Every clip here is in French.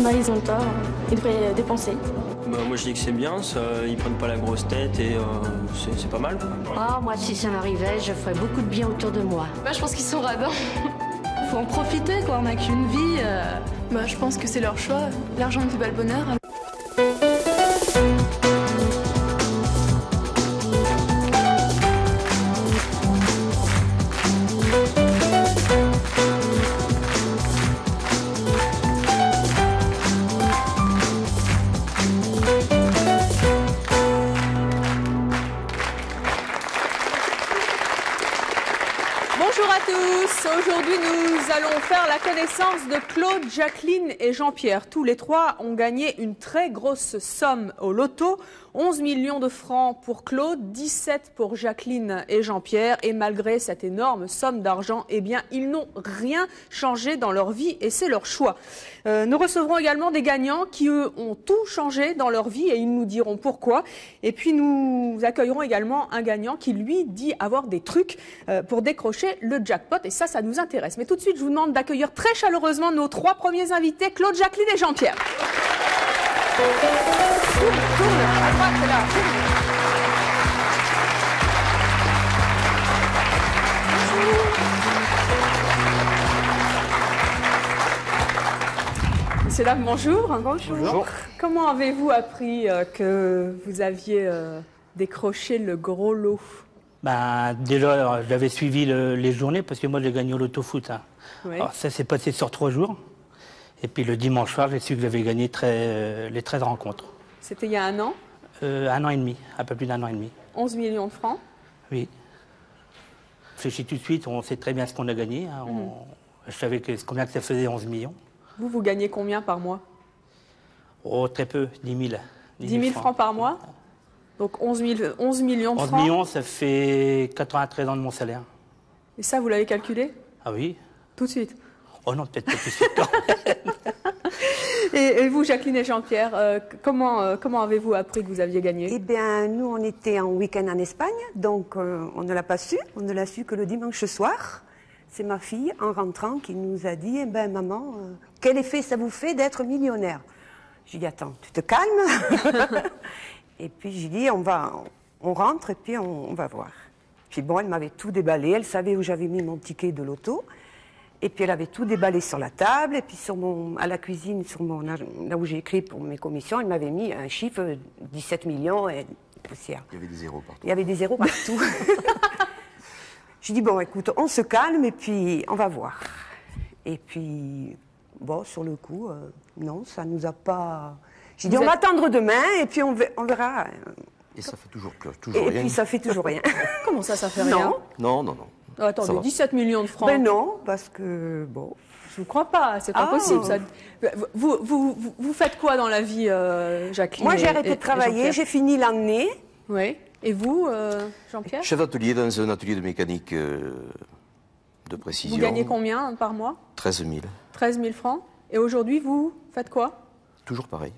Bah, ils ont tort. Ils devraient dépenser. Bah, moi je dis que c'est bien, ça, ils prennent pas la grosse tête et c'est pas mal. Ah, moi si ça m'arrivait, je ferais beaucoup de bien autour de moi. Bah, je pense qu'ils sont radins. Faut en profiter, quoi. On n'a qu'une vie. Bah, je pense que c'est leur choix. L'argent ne fait pas le bonheur. Bonjour à tous, aujourd'hui nous allons faire la connaissance de Claude, Jacqueline et Jean-Pierre. Tous les trois ont gagné une très grosse somme au loto, 11 millions de francs pour Claude, 17 pour Jacqueline et Jean-Pierre. Et malgré cette énorme somme d'argent, eh bien ils n'ont rien changé dans leur vie et c'est leur choix. Nous recevrons également des gagnants qui eux ont tout changé dans leur vie et ils nous diront pourquoi. Et puis nous accueillerons également un gagnant qui lui dit avoir des trucs pour décrocher le jackpot et ça nous intéresse. Mais tout de suite, je vous demande d'accueillir très chaleureusement nos trois premiers invités, Claude, Jacqueline et Jean-Pierre. Tourne, à droite, c'est là. Messieurs, dames, bonjour. Bonjour. Comment avez-vous appris que vous aviez décroché le gros lot? Ben, déjà, j'avais suivi les journées parce que moi j'ai gagné au loto-foot. Hein. Oui. Alors, ça s'est passé sur 3 jours. Et puis le dimanche soir, j'ai su que j'avais gagné les 13 rencontres. C'était il y a 1 an? 1 an et demi, un peu plus d'1 an et demi. 11 millions de francs? Oui. Réfléchis tout de suite, on sait très bien ce qu'on a gagné. Hein. Je savais combien que ça faisait 11 millions. Vous gagnez combien par mois? Oh, très peu, 10 000. 10 000 francs par mois? Donc 11 millions de 11 francs? millions, ça fait 93 ans de mon salaire. Et ça, vous l'avez calculé? Ah oui? Tout de suite? Oh non, peut-être pas tout de suite. Et vous, Jacqueline et Jean-Pierre, comment avez-vous appris que vous aviez gagné? Eh bien, nous, on était en week-end en Espagne, donc on ne l'a pas su. On ne l'a su que le dimanche soir. C'est ma fille, en rentrant, qui nous a dit, eh ben, maman, quel effet ça vous fait d'être millionnaire? J'ai dit, attends, tu te calmes. Et puis j'ai dit, on rentre et puis on va voir. Puis bon, elle m'avait tout déballé, elle savait où j'avais mis mon ticket de loto. Et puis elle avait tout déballé sur la table, et puis à la cuisine, là où j'ai écrit pour mes commissions, elle m'avait mis un chiffre 17 millions et poussière. Il y avait des zéros partout. Il y avait des zéros partout. J'ai dit, bon, écoute, on se calme et puis on va voir. Et puis, bon, sur le coup, non, ça nous a pas... J'ai dit, on va attendre demain et puis on verra. Et ça fait toujours Et rien. puis ça fait toujours rien. Comment ça fait rien? Non. Oh, attendez, 17 millions de francs. Ben non, parce que, bon... Je vous crois pas, c'est pas possible. Ça. Vous faites quoi dans la vie, Jacqueline? Moi, j'ai arrêté de travailler, j'ai fini l'année. Oui. Et vous, Jean-Pierre? Chef d'atelier dans un atelier de mécanique de précision. Vous gagnez combien par mois? 13 000. 13 000 francs. Et aujourd'hui, vous faites quoi? Toujours pareil.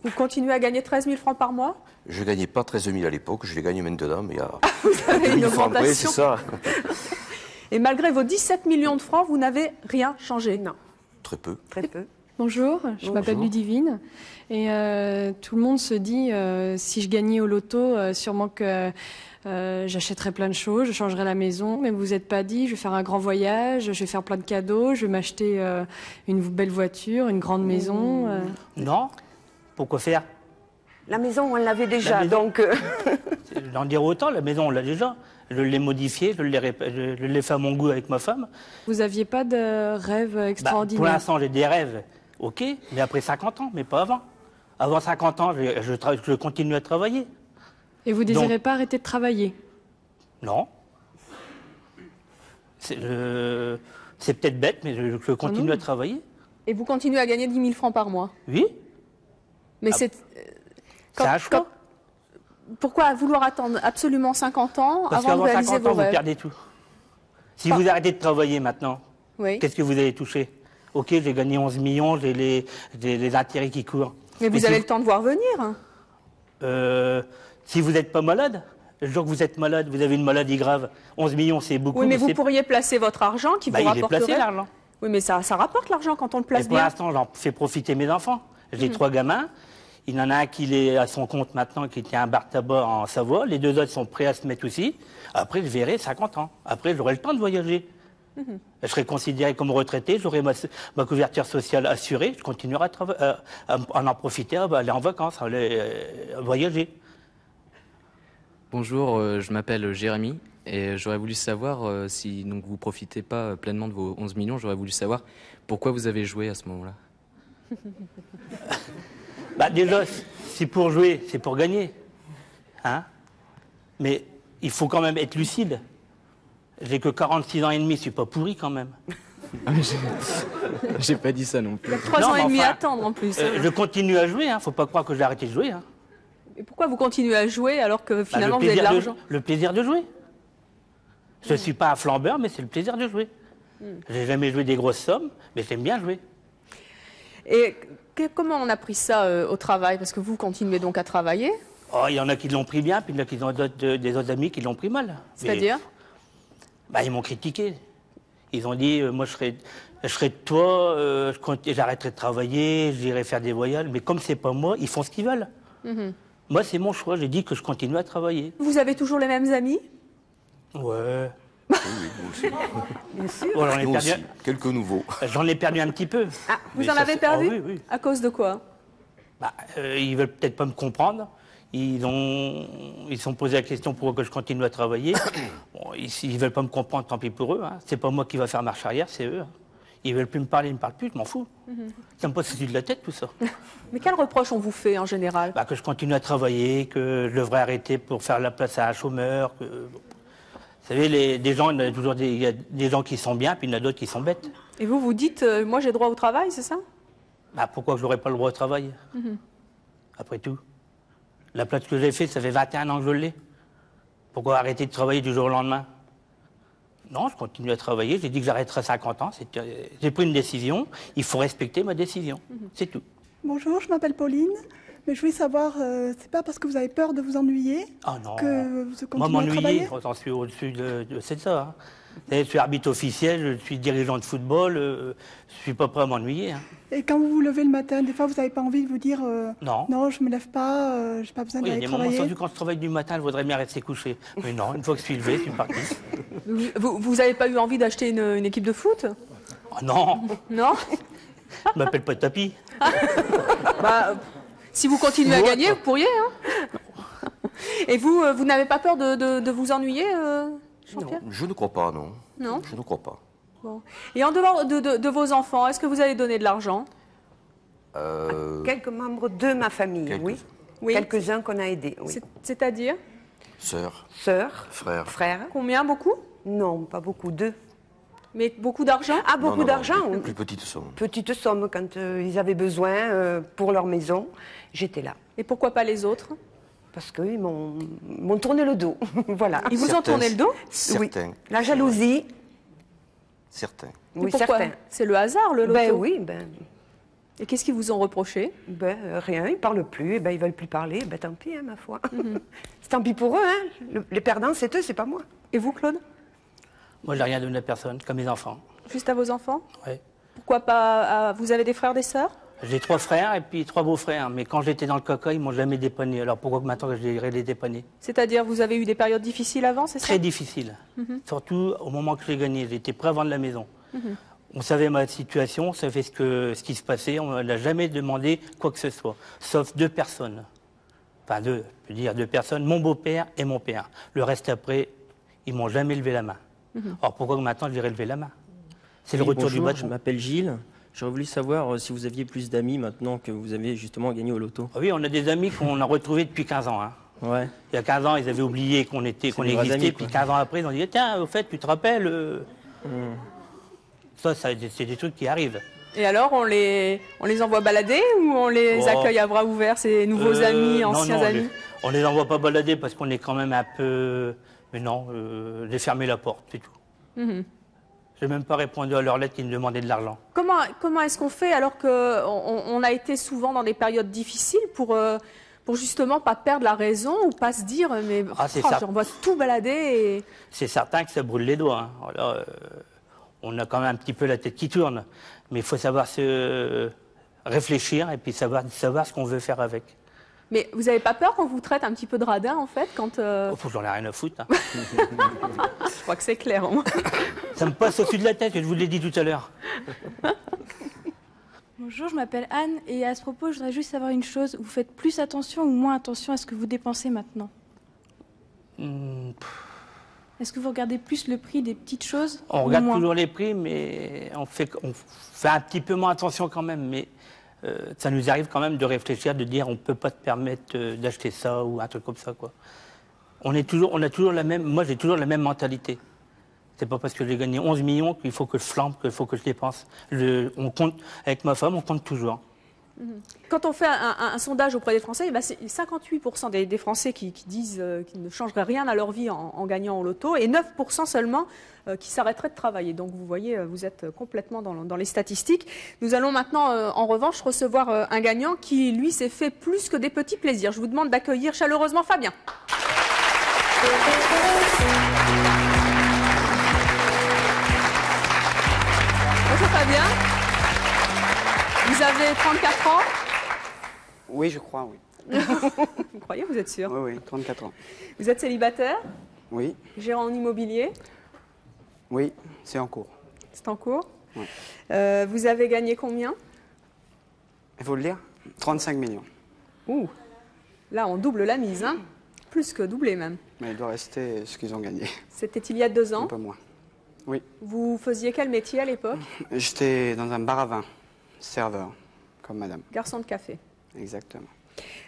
Vous continuez à gagner 13 000 francs par mois? Je ne gagnais pas 13 000 à l'époque, je les gagne maintenant, mais à Vous avez une 1000 francs près, augmentation. c'est ça. Et malgré vos 17 millions de francs, vous n'avez rien changé? Non. Très peu. Très peu. Bonjour, je m'appelle Ludivine et tout le monde se dit si je gagnais au loto, sûrement que j'achèterais plein de choses, je changerais la maison, mais vous vous êtes pas dit je vais faire un grand voyage, je vais faire plein de cadeaux, je vais m'acheter une belle voiture, une grande maison. Non. Pourquoi faire? La maison, on l'avait déjà, maison. donc... D'en dire autant, la maison, on l'a déjà. Je l'ai modifiée, je l'ai fait à mon goût avec ma femme. Vous aviez pas de rêve extraordinaire? Pour l'instant, j'ai des rêves, ok, mais après 50 ans, mais pas avant. Avant 50 ans, je continue à travailler. Et vous désirez pas arrêter de travailler? Non. C'est peut-être bête, mais je continue à travailler. Et vous continuez à gagner 10 000 francs par mois? Oui. Mais c'est... C'est un choix. Pourquoi vouloir attendre absolument 50 ans Parce avant de qu'avant réaliser 50 vos ans, vous rêves? perdez tout. Si vous arrêtez de travailler maintenant, Oui. qu'est-ce que vous allez toucher? Ok, j'ai gagné 11 millions, j'ai les intérêts qui courent. Mais vous avez le temps de voir venir. Si vous n'êtes pas malade, le jour que vous êtes malade, vous avez une maladie grave, 11 millions, c'est beaucoup. Oui, mais vous pourriez placer votre argent qui vous il est rapporterait... placé, l'argent. Oui, mais ça rapporte l'argent quand on le place Et pour bien. l'instant, j'en fais profiter mes enfants. J'ai 3 gamins. Il y en a un qui est à son compte maintenant, qui tient un bar tabac en Savoie. Les 2 autres sont prêts à se mettre aussi. Après, je verrai 50 ans. Après, j'aurai le temps de voyager. Je serai considéré comme retraité, j'aurai ma couverture sociale assurée. Je continuerai à en profiter, à aller en vacances, à aller voyager. Bonjour, je m'appelle Jérémy et j'aurais voulu savoir si donc, vous ne profitez pas pleinement de vos 11 millions, j'aurais voulu savoir pourquoi vous avez joué à ce moment-là. Déjà, c'est pour jouer, c'est pour gagner. Hein? Mais il faut quand même être lucide. J'ai que 46 ans et demi, je suis pas pourri quand même. J'ai pas dit ça non plus. Il y a 3 ans et demi à attendre en plus. Je continue à jouer, faut pas croire que j'ai arrêté de jouer. Hein. Et pourquoi vous continuez à jouer alors que finalement vous avez de l'argent? Le plaisir de jouer. Je ne suis pas un flambeur, mais c'est le plaisir de jouer. J'ai jamais joué des grosses sommes, mais j'aime bien jouer. Et comment on a pris ça au travail? Parce que vous continuez donc à travailler. Oh, il y en a qui l'ont pris bien, puis il y en a qui ont des autres amis qui l'ont pris mal. C'est-à-dire? Ils m'ont critiqué. Ils ont dit, moi je serai de toi, j'arrêterai de travailler, j'irai faire des voyages. Mais comme c'est pas moi, ils font ce qu'ils veulent. Moi, c'est mon choix. J'ai dit que je continue à travailler. Vous avez toujours les mêmes amis? Ouais. Oui, moi aussi. Bien sûr. Bon, j'en ai Nous perdu, aussi, quelques nouveaux. j'en ai perdu un petit peu. Ah, vous Mais en ça, avez c'est- perdu? Ah oui, oui. À cause de quoi? Ils veulent peut-être pas me comprendre. Ils sont posé la question pourquoi que je continue à travailler. Bon, ils veulent pas me comprendre, tant pis pour eux. Hein. C'est pas moi qui va faire marche arrière, c'est eux. Ils veulent plus me parler, ils me parlent plus, je m'en fous. Ça me passe au-dessus de la tête tout ça. Mais quel reproche on vous fait en général? Que je continue à travailler, que je devrais arrêter pour faire la place à un chômeur. Vous savez, des gens, il y a toujours il y a des gens qui sont bien, puis il y en a d'autres qui sont bêtes. Et vous dites, moi j'ai droit au travail, c'est ça? Pourquoi je n'aurais pas le droit au travail? Après tout. La place que j'ai faite, ça fait 21 ans que je l'ai. Pourquoi arrêter de travailler du jour au lendemain? Non, je continue à travailler. J'ai dit que j'arrêterai à 50 ans. J'ai pris une décision. Il faut respecter ma décision. C'est tout. Bonjour, je m'appelle Pauline. Mais je voulais savoir, c'est pas parce que vous avez peur de vous ennuyer Ah non. que vous Moi, continuez à m'ennuyer, travailler? j'en suis au-dessus c'est ça. Hein. Je suis arbitre officiel, je suis dirigeant de football. Je suis pas prêt à m'ennuyer. Hein. Et quand vous vous levez le matin, des fois, vous n'avez pas envie de vous dire Non. je me lève pas, j'ai pas besoin Oui, il y a d'aller des moments, travailler. surtout quand je travaille du matin, je voudrais bien rester couché. Mais non, une fois que je suis levé, je suis parti. Vous n'avez pas eu envie d'acheter une équipe de foot? Oh non, Non? je m'appelle pas Tapi. Si vous continuez à gagner, vous pourriez. Hein. Et vous n'avez pas peur de vous ennuyer, Jean-Pierre? Non, je ne crois pas, non. Non. Je ne crois pas. Bon. Et en dehors de vos enfants, est-ce que vous allez donner de l'argent? Quelques membres de ma famille, Quelques- oui. Oui. Quelques-uns qu'on a aidés, oui. C'est-à-dire? Sœur, Sœurs, frère. frères? Combien? Beaucoup? Non, pas beaucoup, 2. Mais beaucoup d'argent? Ah, Non, beaucoup non, non, d'argent? Plus petite somme. Petite somme quand ils avaient besoin pour leur maison. J'étais là. Et pourquoi pas les autres? Parce qu'ils m'ont tourné le dos. Voilà. Ils vous ont Certains- tourné le dos? Certains. Oui. La jalousie, Certains. Et oui, pourquoi? certains. C'est le hasard, le loto? Ben oui, Et qu'est-ce qu'ils vous ont reproché? rien, ils ne parlent plus, ils veulent plus parler, tant pis, hein, ma foi. C'est tant pis pour eux, hein. Les perdants, c'est eux, c'est pas moi. Et vous, Claude? Moi, j'ai rien donné à personne, comme mes enfants. Juste à vos enfants? Ouais. Pourquoi pas vous avez des frères, des sœurs? J'ai 3 frères et puis 3 beaux-frères. Mais quand j'étais dans le caca, ils m'ont jamais dépanné. Alors pourquoi que maintenant je dirais les dépanner? C'est-à-dire, vous avez eu des périodes difficiles avant, c'est ça? Très difficile. Surtout au moment que j'ai gagné. J'étais prêt à vendre la maison. On savait ma situation, on savait ce qui se passait. On n'a jamais demandé quoi que ce soit. Sauf 2 personnes. Enfin 2, je veux dire 2 personnes. Mon beau-père et mon père. Le reste après, ils m'ont jamais levé la main. Alors pourquoi que maintenant j'irais lever la main? C'est le Oui, retour du bonjour, bâton. je m'appelle Gilles. J'aurais voulu savoir si vous aviez plus d'amis maintenant que vous avez justement gagné au loto. Ah oui, on a des amis qu'on a retrouvés depuis 15 ans. Hein. Ouais. Il y a 15 ans, ils avaient oublié qu'on des existait, vrais amis, puis quoi. 15 ans après, ils ont dit tiens, au fait, tu te rappelles Ça, c'est des trucs qui arrivent. Et alors, on les envoie balader ou on les Oh. accueille à bras ouverts, ces nouveaux amis, Non, anciens non, amis? on les envoie pas balader parce qu'on est quand même un peu... Mais non, j'ai fermé la porte, c'est tout. J'ai même pas répondu à leur lettre qui me demandait de l'argent. Comment est-ce qu'on fait alors qu'on a été souvent dans des périodes difficiles pour justement pas perdre la raison ou pas se dire mais Ah, c'est ça. on va tout balader et... C'est certain que ça brûle les doigts. Hein. Voilà, on a quand même un petit peu la tête qui tourne. Mais il faut savoir se réfléchir et puis savoir ce qu'on veut faire avec. Mais vous n'avez pas peur qu'on vous traite un petit peu de radin, en fait, quand... J'en ai rien à foutre. Hein. Je crois que c'est clair, au moins. Ça me passe au-dessus de la tête, je vous l'ai dit tout à l'heure. Bonjour, je m'appelle Anne et à ce propos, je voudrais juste savoir une chose. Vous faites plus attention ou moins attention à ce que vous dépensez maintenant? Est-ce que vous regardez plus le prix des petites choses? On regarde toujours les prix, mais on fait un petit peu moins attention quand même. Mais ça nous arrive quand même de réfléchir, de dire on ne peut pas te permettre d'acheter ça ou un truc comme ça, quoi. On a toujours la même, moi j'ai toujours la même mentalité. C'est pas parce que j'ai gagné 11 millions qu'il faut que je flambe, qu'il faut que je dépense. On compte, avec ma femme, on compte toujours. Quand on fait un sondage auprès des Français, c'est 58% des Français qui disent qu'ils ne changeraient rien à leur vie en gagnant au loto et 9% seulement qui s'arrêteraient de travailler. Donc vous voyez, vous êtes complètement dans les statistiques. Nous allons maintenant, en revanche, recevoir un gagnant qui, lui, s'est fait plus que des petits plaisirs. Je vous demande d'accueillir chaleureusement Fabien. Bonjour Fabien. Vous avez 34 ans? Oui, je crois, oui. Vous croyez, vous êtes sûr? Oui, 34 ans. Vous êtes célibataire? Oui. Gérant en immobilier? Oui, c'est en cours. C'est en cours? Oui. Vous avez gagné combien? Il faut le dire, 35 millions. Ouh, là on double la mise, hein? Plus que doubler même. Mais il doit rester ce qu'ils ont gagné. C'était il y a 2 ans? Un peu moins. Oui. Vous faisiez quel métier à l'époque? J'étais dans un bar à vin, serveur, comme madame. Garçon de café. Exactement.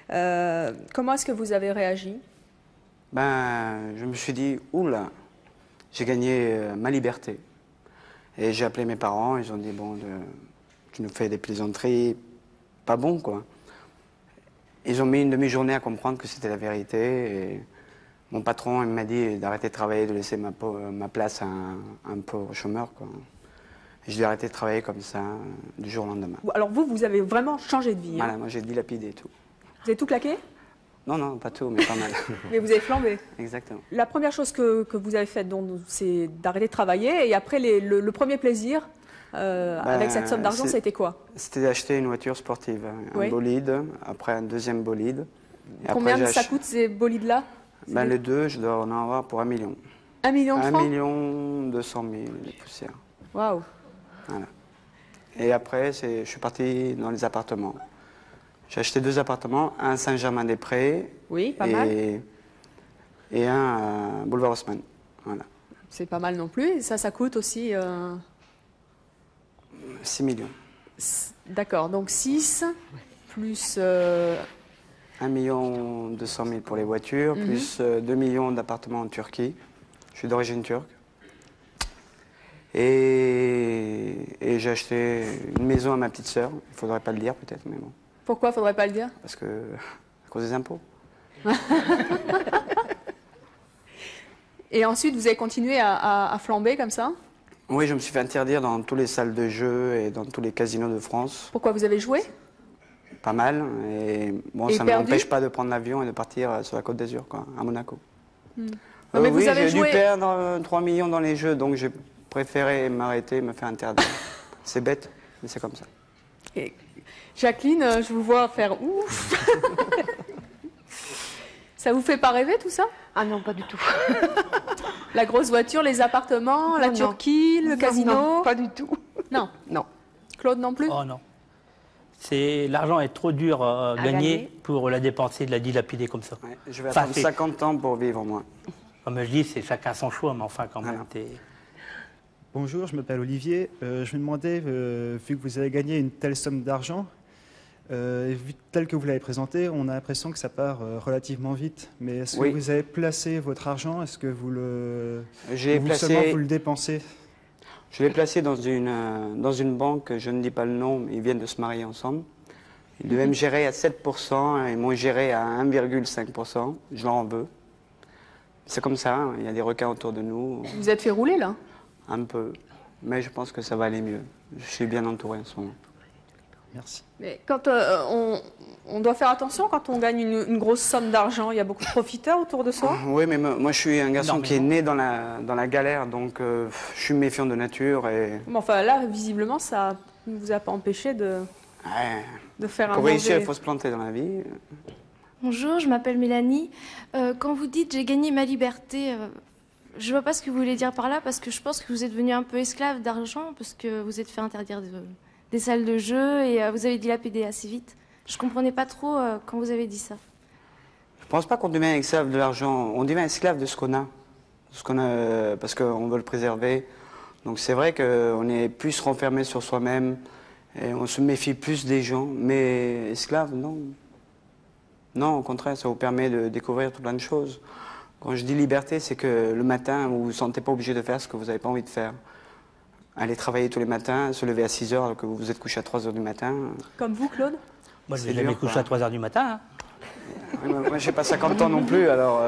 Comment est-ce que vous avez réagi? Je me suis dit, oula, j'ai gagné ma liberté. Et j'ai appelé mes parents, ils ont dit, bon, tu nous fais des plaisanteries, pas bon, quoi. Ils ont mis une demi-journée à comprendre que c'était la vérité. Et mon patron, il m'a dit d'arrêter de travailler, de laisser ma place à un pauvre chômeur, quoi. Et je lui ai arrêté de travailler comme ça, du jour au lendemain. Alors vous avez vraiment changé de vie. Voilà, moi j'ai dilapidé tout. Vous avez tout claqué? Non, pas tout, mais pas mal. Mais vous avez flambé? Exactement. La première chose que vous avez faite, c'est d'arrêter de travailler. Et après, le premier plaisir, avec cette somme d'argent, ça a été quoi? C'était d'acheter une voiture sportive, un bolide, après un deuxième bolide. Et combien après, ça coûte ces bolides-là? Les deux, je dois en avoir pour 1 million. 1 million de francs? 1 million 200 000 poussières. Waouh! Voilà. Et après, je suis parti dans les appartements. J'ai acheté 2 appartements, un à Saint-Germain-des-Prés. Oui, pas mal. Et un à Boulevard Haussmann. Voilà. C'est pas mal non plus. Et ça coûte aussi... 6 millions. D'accord, donc 6 plus... 1 million 200 000 pour les voitures, plus 2 millions d'appartements en Turquie. Je suis d'origine turque. Et j'ai acheté une maison à ma petite sœur. Il ne faudrait pas le dire peut-être, mais bon. Pourquoi il ne faudrait pas le dire? Parce que, à cause des impôts. Et ensuite, vous avez continué à flamber comme ça? Oui, je me suis fait interdire dans toutes les salles de jeu et dans tous les casinos de France. Pourquoi vous avez joué? Pas mal. Et bon, ça ne m'empêche pas de prendre l'avion et de partir sur la Côte d'Azur, quoi, à Monaco. Mais vous avez j'ai dû perdre 3 millions dans les jeux, donc j'ai préféré m'arrêter, me faire interdire. C'est bête, mais c'est comme ça. Et Jacqueline, je vous vois faire ouf. Ça vous fait pas rêver tout ça? Ah non, pas du tout. La grosse voiture, les appartements, la Turquie, le casino? Non, pas du tout. Non? Non. Claude non plus? Oh non. L'argent est trop dur à gagner pour la dépenser, de la dilapider comme ça. Ouais, je vais attendre 50 ans pour vivre, moi. Comme je dis, c'est chacun son choix, mais enfin quand même. Bonjour, je m'appelle Olivier. Je me demandais, vu que vous avez gagné une telle somme d'argent, vu tel que vous l'avez présenté, on a l'impression que ça part relativement vite. Mais est-ce que vous avez placé votre argent? Est-ce que vous le dépensez? Je l'ai placé dans une banque, je ne dis pas le nom, mais ils viennent de se marier ensemble. Ils devaient me gérer à 7% et ils m'ont géré à 1,5%. Je leur en veux. C'est comme ça, hein, il y a des requins autour de nous. Vous êtes fait rouler là? Un peu, mais je pense que ça va aller mieux. Je suis bien entouré en ce moment. Merci. Mais quand on doit faire attention quand on gagne une grosse somme d'argent, il y a beaucoup de profiteurs autour de soi. Oui, mais moi je suis un garçon qui est né dans la galère, donc je suis méfiant de nature. Et... Mais enfin là, visiblement, ça ne vous a pas empêché de faire un Pour réussir, mauvais... il faut se planter dans la vie. Bonjour, je m'appelle Mélanie. Quand vous dites j'ai gagné ma liberté, je vois pas ce que vous voulez dire par là, parce que je pense que vous êtes devenu un peu esclave d'argent, parce que vous êtes fait interdire des salles de jeu et vous avez dilapidé assez vite. Je comprenais pas trop quand vous avez dit ça. Je pense pas qu'on devient esclave de l'argent, on devient esclave de ce qu'on a. Parce qu'on veut le préserver. Donc c'est vrai qu'on est plus renfermé sur soi-même et on se méfie plus des gens. Mais esclave, non. Non, au contraire, ça vous permet de découvrir tout plein de choses. Quand je dis liberté, c'est que le matin, vous ne vous sentez pas obligé de faire ce que vous n'avez pas envie de faire. Aller travailler tous les matins, se lever à 6 heures alors que vous vous êtes couché à 3 heures du matin. Comme vous, Claude? Moi, je ne vais jamais coucher à 3 heures du matin. Hein. Moi, je n'ai pas 50 ans non plus, alors...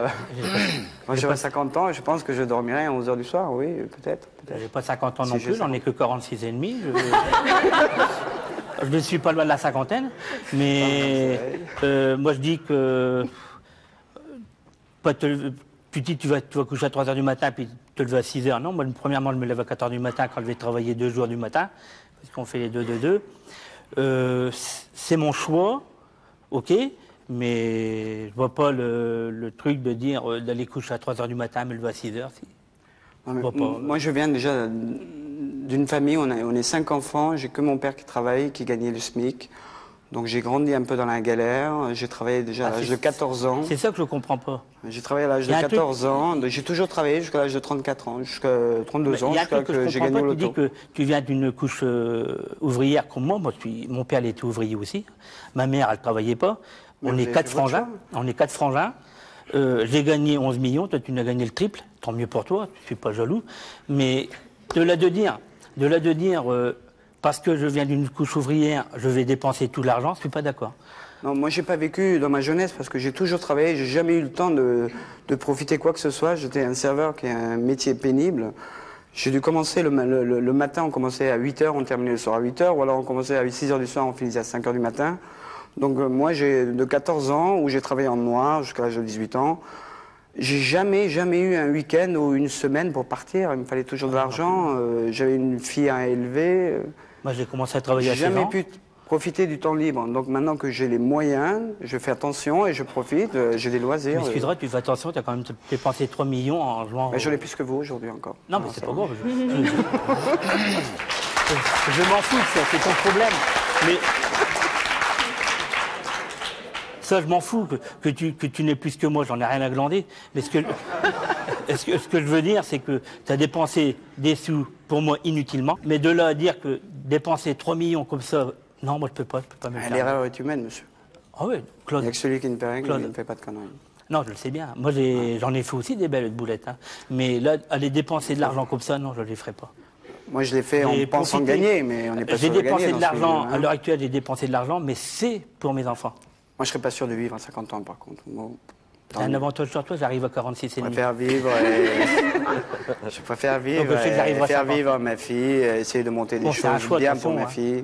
moi, j'ai pas 50 ans et je pense que je dormirai à 11 heures du soir, oui, peut-être. Je n'ai pas 50 ans non Si plus, j'en ai que 46 et demi. Je ne suis pas loin de la cinquantaine, mais moi je dis que tu dis tu vas coucher à 3 heures du matin puis te lever à 6 heures. Non, moi premièrement je me lève à 4 heures du matin quand je vais travailler 2 jours du matin, parce qu'on fait les 2-2-2. C'est mon choix, ok, mais je vois pas le truc de dire d'aller coucher à 3 heures du matin, me lever à 6 heures. Moi je viens déjà d'une famille, on est 5 enfants, j'ai que mon père qui travaille, qui gagnait le SMIC. Donc j'ai grandi un peu dans la galère, j'ai travaillé déjà à l'âge de 14 ans. C'est ça que je ne comprends pas. J'ai travaillé à l'âge de 14 ans, j'ai toujours travaillé jusqu'à l'âge de 34 ans, jusqu'à 32 ans, jusqu'à que j'ai gagné au loto. Tu dis que tu viens d'une couche ouvrière comme moi, mon père il était ouvrier aussi, ma mère elle ne travaillait pas, on est 4 frangins, j'ai gagné 11 millions, toi tu n'as gagné le triple, tant mieux pour toi, je ne suis pas jaloux, mais de là de dire parce que je viens d'une couche ouvrière, je vais dépenser tout l'argent, je ne suis pas d'accord. Non, moi j'ai pas vécu dans ma jeunesse parce que j'ai toujours travaillé, j'ai jamais eu le temps de profiter quoi que ce soit. J'étais un serveur qui est un métier pénible. J'ai dû commencer le matin, on commençait à 8h, on terminait le soir à 8h, ou alors on commençait à 6h du soir, on finissait à 5h du matin. Donc moi j'ai de 14 ans où j'ai travaillé en noir jusqu'à l'âge de 18 ans. J'ai jamais eu un week-end ou une semaine pour partir, il me fallait toujours de l'argent, j'avais une fille à élever. Moi j'ai commencé à travailler à 16 ans. J'ai jamais pu profiter du temps libre. Donc maintenant que j'ai les moyens, je fais attention et je profite, j'ai des loisirs. Mais excuse-moi, tu fais attention, tu as quand même dépensé 3 millions en jouant... Mais j'en ai plus que vous aujourd'hui encore. Non, mais c'est pas grave. Je m'en fous, c'est ton problème. Mais... Ça, je m'en fous, que tu n'aies plus que moi, j'en ai rien à glander. Mais ce que je veux dire, c'est que tu as dépensé des sous, pour moi, inutilement. Mais de là à dire que dépenser 3 millions comme ça, non, moi, je peux pas me faire. L'erreur est humaine, monsieur. Ah oui, Claude. Il n'y a que celui qui ne fait rien, qui ne fait pas de conneries. Non, je le sais bien. Moi, j'en ai fait aussi des belles boulettes. Hein. Mais là, aller dépenser de l'argent comme ça, non, je ne les ferai pas. Moi, je l'ai fait en pensant gagner, mais on n'est pas sûr de gagner. J'ai dépensé de l'argent, à l'heure actuelle, j'ai dépensé de l'argent, mais c'est pour mes enfants. Moi, je ne serais pas sûr de vivre à 50 ans, par contre. Bon, c'est un avantage sur toi, j'arrive à 46 et demi. Je préfère vivre et faire vivre ma fille, essayer de monter des choses bien pour ma fille.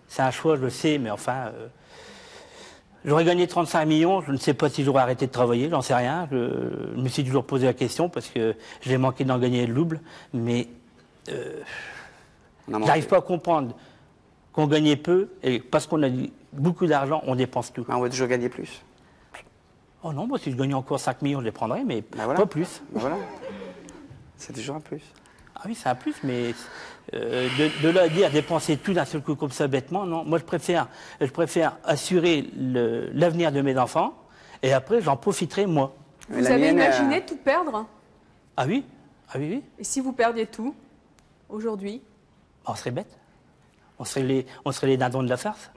C'est un choix, je le sais, mais enfin... J'aurais gagné 35 millions, je ne sais pas si j'aurais arrêté de travailler, j'en sais rien. Je me suis toujours posé la question parce que j'ai manqué d'en gagner le double, mais j'arrive pas à comprendre qu'on gagnait peu et parce qu'on a beaucoup d'argent, on dépense tout. On va toujours gagner plus. Oh non, moi si je gagnais encore 5 millions, je les prendrais, mais pas plus. Voilà. C'est toujours un plus. Ah oui, c'est un plus, mais de là à dire dépenser tout d'un seul coup comme ça bêtement, non. Moi, je préfère assurer l'avenir de mes enfants et après, j'en profiterai moi. Vous avez imaginé tout perdre? Ah oui, ah oui, oui. Et si vous perdiez tout, aujourd'hui? On serait bête. On serait les dindons de la farce.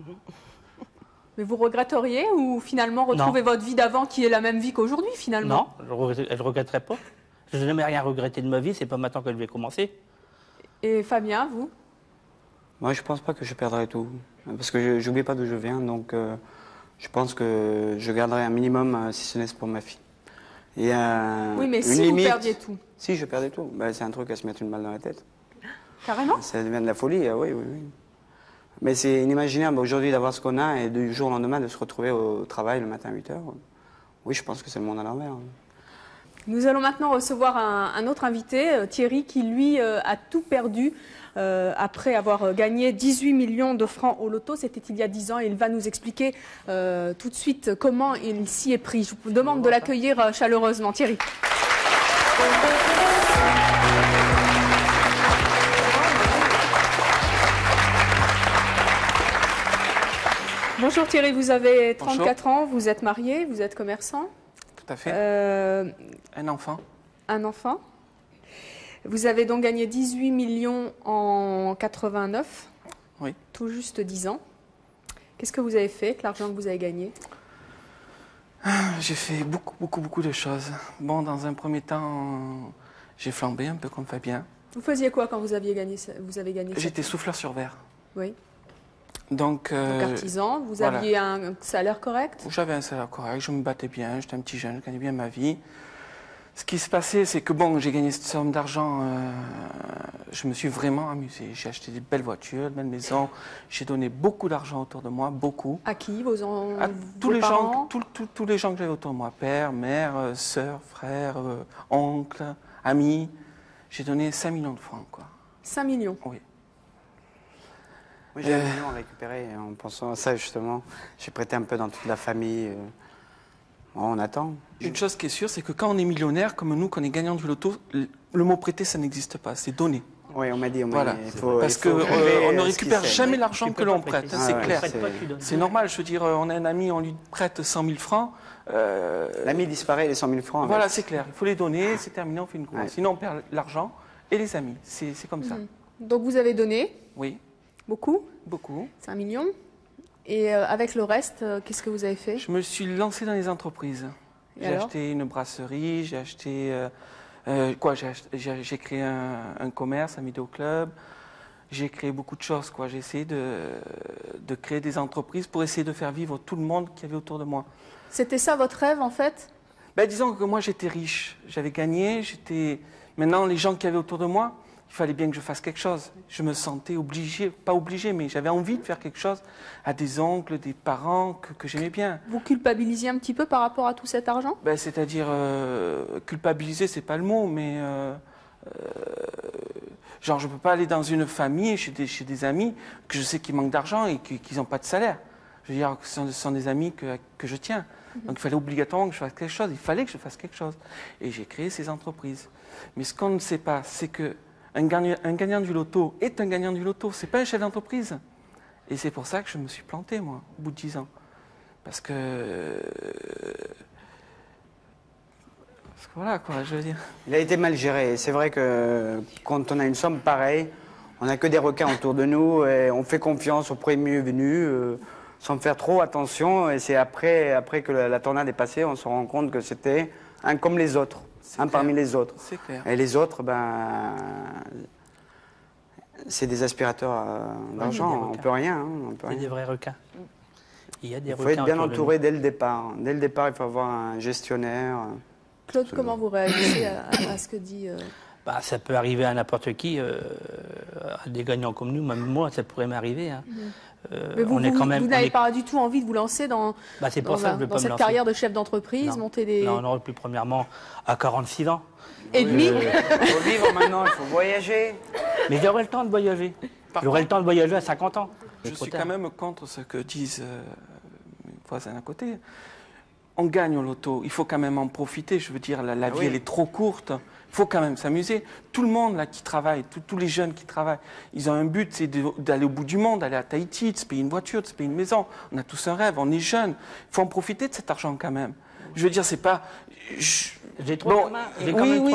Mais vous regretteriez ou finalement retrouver votre vie d'avant qui est la même vie qu'aujourd'hui finalement? Non, je ne regretterais pas. Je n'ai jamais rien regretté de ma vie, c'est pas maintenant que je vais commencer. Et Fabien, vous? Moi, je pense pas que je perdrai tout. Parce que je n'oublie pas d'où je viens, donc je pense que je garderai un minimum, si ce n'est pour ma fille. Oui, mais si vous perdiez tout? Si je perdais tout, c'est un truc à se mettre une balle dans la tête. Carrément? Ça devient de la folie, oui. Mais c'est inimaginable aujourd'hui d'avoir ce qu'on a et du jour au lendemain de se retrouver au travail le matin à 8 h. Oui, je pense que c'est le monde à l'envers. Nous allons maintenant recevoir un autre invité, Thierry, qui lui a tout perdu après avoir gagné 18 millions de francs au loto. C'était il y a 10 ans et il va nous expliquer tout de suite comment il s'y est pris. Je vous demande de l'accueillir chaleureusement. Thierry. Bonjour Thierry, vous avez 34 ans, vous êtes marié, vous êtes commerçant. Tout à fait. Un enfant. Un enfant. Vous avez donc gagné 18 millions en 89. Oui. Tout juste 10 ans. Qu'est-ce que vous avez fait avec l'argent que vous avez gagné? J'ai fait beaucoup de choses. Bon, dans un premier temps, j'ai flambé un peu comme Fabien. Vous faisiez quoi quand vous avez gagné J'étais souffleur sur verre. Oui. Donc artisan, vous aviez un salaire correct? J'avais un salaire correct, je me battais bien, j'étais un petit jeune, je gagnais bien ma vie. Ce qui se passait, c'est que bon, j'ai gagné cette somme d'argent, je me suis vraiment amusé. J'ai acheté des belles voitures, de belles maisons, j'ai donné beaucoup d'argent autour de moi, beaucoup. À qui? Vos parents? Tous les gens que j'avais autour de moi, père, mère, sœur, frère, oncle, amis. J'ai donné 5 millions de francs, quoi. 5 millions? Oui. Oui, j'ai 1 million à récupérer en pensant à ça, justement. J'ai prêté un peu dans toute la famille. On attend. Une chose qui est sûre, c'est que quand on est millionnaire, comme nous, quand on est gagnant du loto, le mot prêter, ça n'existe pas, c'est donner. Oui, on m'a dit. Voilà. Parce qu'on ne récupère jamais l'argent que l'on prête, c'est clair. C'est normal, je veux dire, on a un ami, on lui prête 100 000 francs. L'ami disparaît, les 100 000 francs. Voilà, c'est clair, il faut les donner, c'est terminé, on fait une course. Sinon, on perd l'argent et les amis, c'est comme ça. Donc vous avez donné? Oui. Beaucoup? Beaucoup. 5 millions. Et avec le reste, qu'est-ce que vous avez fait? Je me suis lancé dans les entreprises. J'ai acheté une brasserie, j'ai acheté... j'ai créé un commerce, un vidéoclub. J'ai créé beaucoup de choses, quoi. J'ai essayé de créer des entreprises pour essayer de faire vivre tout le monde qui avait autour de moi. C'était ça votre rêve, en fait? Ben, disons que moi, j'étais riche. J'avais gagné, Maintenant, les gens qui avaient autour de moi, il fallait bien que je fasse quelque chose. Je me sentais obligé, pas obligé, mais j'avais envie de faire quelque chose à des oncles, des parents que j'aimais bien. Vous culpabilisiez un petit peu par rapport à tout cet argent? Ben, c'est-à-dire, culpabiliser, c'est pas le mot, mais... genre, je peux pas aller dans une famille, chez des amis, que je sais qu'ils manquent d'argent et qu'ils n'ont pas de salaire. Je veux dire, ce sont des amis que je tiens. Donc, il fallait obligatoirement que je fasse quelque chose. Il fallait que je fasse quelque chose. Et j'ai créé ces entreprises. Mais ce qu'on ne sait pas, c'est que un gagnant du loto est un gagnant du loto. C'est pas un chef d'entreprise. Et c'est pour ça que je me suis planté, moi, au bout de 10 ans. Parce que voilà, quoi, je veux dire. Il a été mal géré. C'est vrai que quand on a une somme pareille, on n'a que des requins autour de nous et on fait confiance au premier venu sans faire trop attention. Et c'est après que la tornade est passée, on se rend compte que c'était un comme les autres. Un parmi les autres. C'est clair. Et les autres, ben, c'est des aspirateurs d'argent. On peut rien. On peut il y a des vrais requins. Il faut être bien entouré dès le départ. Dès le départ, il faut avoir un gestionnaire. Claude, comment vous réagissez à ce que dit... Bah, ça peut arriver à n'importe qui, à des gagnants comme nous, même moi, ça pourrait m'arriver. Hein. Mais vous n'avez pas du tout envie de vous lancer dans cette carrière de chef d'entreprise, monter des... Non, on aurait pu premièrement à 46 ans. Et demi Il faut vivre maintenant, il faut voyager. Mais j'aurais le temps de voyager. J'aurais le temps de voyager à 50 ans. Je suis quand même contre ce que disent mes voisins à côté. On gagne au loto, il faut quand même en profiter. Je veux dire, la vie, elle est trop courte. Il faut quand même s'amuser. Tout le monde là qui travaille, tous les jeunes qui travaillent, ils ont un but, c'est d'aller au bout du monde, d'aller à Tahiti, de se payer une voiture, de se payer une maison. On a tous un rêve, on est jeunes. Il faut en profiter de cet argent quand même. Je veux dire, c'est pas... J'ai trois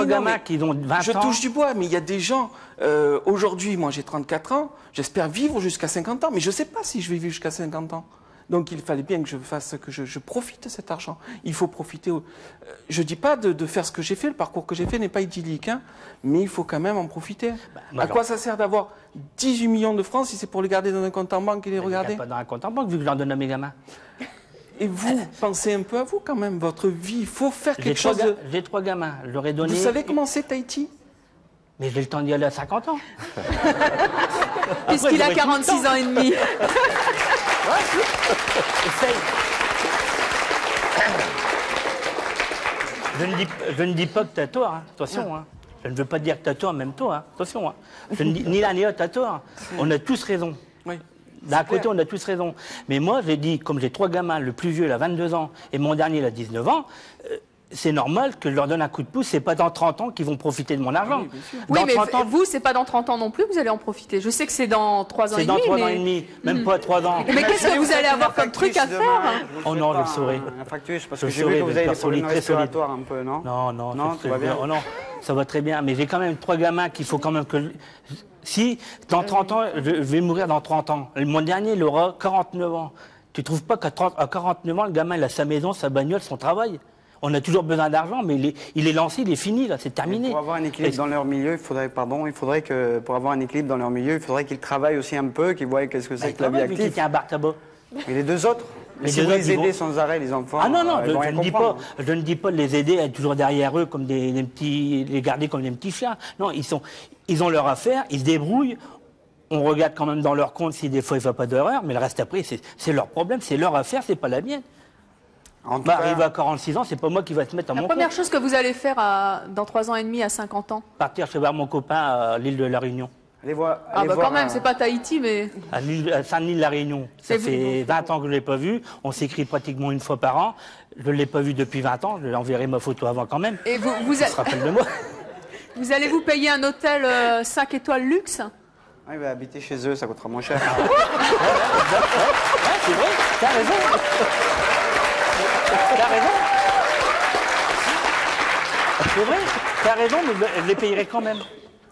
gamins qui ont 20 ans. Je touche du bois, mais il y a des gens... aujourd'hui, moi j'ai 34 ans, j'espère vivre jusqu'à 50 ans, mais je ne sais pas si je vais vivre jusqu'à 50 ans. Donc il fallait bien que je profite de cet argent. Il faut profiter. Je ne dis pas de faire ce que j'ai fait, le parcours que j'ai fait n'est pas idyllique, hein, mais il faut quand même en profiter. À quoi ça sert d'avoir 18 millions de francs si c'est pour les garder dans un compte en banque et les regarder? Pas dans un compte en banque, vu que j'en donne à mes gamins. Et vous, pensez un peu à vous quand même, votre vie, il faut faire quelque chose. J'ai 3 gamins, je leur ai donné... Vous savez comment c'est Tahiti? Mais j'ai le temps d'y aller à 50 ans. Puisqu'il a 46 ans et demi. Je ne dis pas que t'as tort, hein. Attention. Hein. Je ne veux pas dire que t'as tort, même toi. Hein. Attention. Hein. Je ne dis ni l'un ni l'autre, t'as tort. On a tous raison. Oui. D'un côté, on a tous raison. Mais moi, j'ai dit, comme j'ai 3 gamins, le plus vieux, il a 22 ans, et mon dernier, il a 19 ans, c'est normal que je leur donne un coup de pouce. C'est pas dans 30 ans qu'ils vont profiter de mon argent. Oui, bien sûr. Oui, mais vous, c'est pas dans 30 ans non plus que vous allez en profiter. Je sais que c'est dans 3 ans et demi. C'est dans 3 ans et demi, même pas 3 ans. Mais qu'est-ce que vous allez avoir comme truc à faire? Oh non, je le saurai. Un factus, parce Je que le j'ai vu que saurai, vous avez des très problèmes solide. respiratoires un peu, non? Non, tout va bien. Oh non, ça va très bien. Mais j'ai quand même 3 gamins qu'il faut quand même que... Si, dans 30 ans, je vais mourir dans 30 ans. Mon dernier, il aura 49 ans. Tu trouves pas qu'à 49 ans, le gamin, il a sa maison, sa bagnole, son travail? On a toujours besoin d'argent, mais il est lancé, il est fini, là, c'est terminé. Et pour avoir un équilibre dans leur milieu, il faudrait que, pour avoir un équilibre dans leur milieu, il faudrait qu'ils travaillent aussi un peu, qu'ils voient qu'est-ce que c'est que la vie active. Il tient un bar tabac. Et les 2 autres? Mais si vous les aidez sans arrêt, les enfants, ah non, ils vont rien comprendre. Je ne dis pas de les aider à être toujours derrière eux, comme des petits, les garder comme des petits chiens. Non, ils ont leur affaire, ils se débrouillent. On regarde quand même dans leur compte si des fois il ne fait pas d'erreur, mais le reste après, c'est leur problème, c'est leur affaire, c'est pas la mienne. Arrivé à 46 ans, c'est pas moi qui va se mettre à mon compte. La première chose que vous allez faire dans 3 ans et demi à 50 ans? Partir chez voir mon copain à l'île de la Réunion. Quand même, c'est pas Tahiti, mais... À Saint-Denis-de-la-Réunion. Ça fait 20 ans que je ne l'ai pas vu. On s'écrit pratiquement une fois par an. Je ne l'ai pas vu depuis 20 ans. Je lui enverrai ma photo avant quand même. Et vous se rappelle de moi. Vous allez vous payer un hôtel 5 étoiles luxe? Ah, il va habiter chez eux, ça coûtera moins cher. C'est vrai, t'as raison. T'as raison. C'est vrai, t'as raison, mais je les payerai quand même.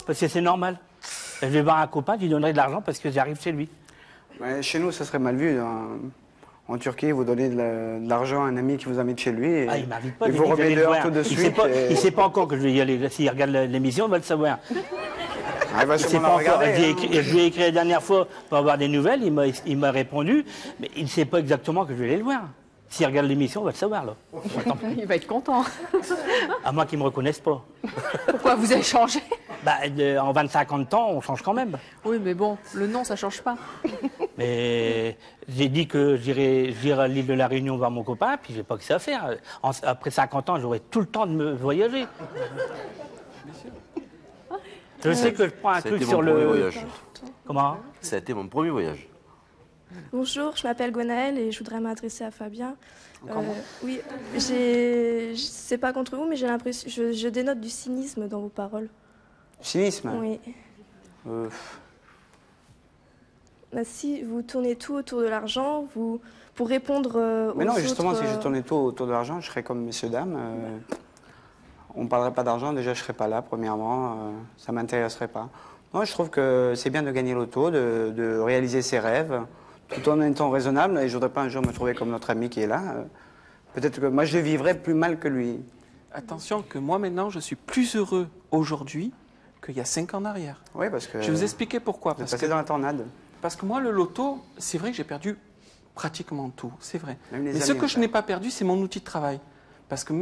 Parce que c'est normal. Je vais voir un copain, je lui donnerai de l'argent parce que j'arrive chez lui. Mais chez nous, ça serait mal vu. En Turquie, vous donnez de l'argent à un ami qui vous invite chez lui. Et il m'invite pas. Il vous remet dehors tout de suite. Il ne sait pas encore que je vais y aller. S'il regarde l'émission, il va le savoir. Il va sûrement la regarder. Je lui ai écrit la dernière fois pour avoir des nouvelles. Il m'a répondu. Mais il ne sait pas exactement que je vais aller le voir. S'il regarde l'émission, on va le savoir, là. Il va être content. À moins qu'il ne me reconnaisse pas. Pourquoi vous avez changé? En 25 ans de temps, on change quand même. Oui, mais bon, le nom, ça ne change pas. Mais j'ai dit que j'irai à l'île de la Réunion voir mon copain, puis je n'ai pas que ça à faire. Après 50 ans, j'aurai tout le temps de me voyager. Je sais que je prends un truc sur le... Voyage. Comment? Ça a été mon premier voyage. Bonjour, je m'appelle Gwenaëlle et je voudrais m'adresser à Fabien. Oui, c'est pas contre vous, mais j'ai l'impression, je dénote du cynisme dans vos paroles. Cynisme? Oui. Si vous tournez tout autour de l'argent, pour répondre Mais aux non, justement, autres, si je tournais tout autour de l'argent, je serais comme messieurs, dames. On ne parlerait pas d'argent, déjà je ne serais pas là, premièrement. Ça ne m'intéresserait pas. Moi, je trouve que c'est bien de gagner l'auto, de réaliser ses rêves, tout en étant raisonnable. Et je ne voudrais pas un jour me trouver comme notre ami qui est là. Peut-être que moi, je vivrais plus mal que lui. Attention que moi, maintenant, je suis plus heureux aujourd'hui qu'il y a 5 ans en arrière. Oui, parce que... Je vais vous expliquer pourquoi. Vous êtes passé dans la tornade. Parce que moi, le loto, c'est vrai que j'ai perdu pratiquement tout, c'est vrai. Mais ce que je n'ai pas perdu, c'est mon outil de travail. Parce que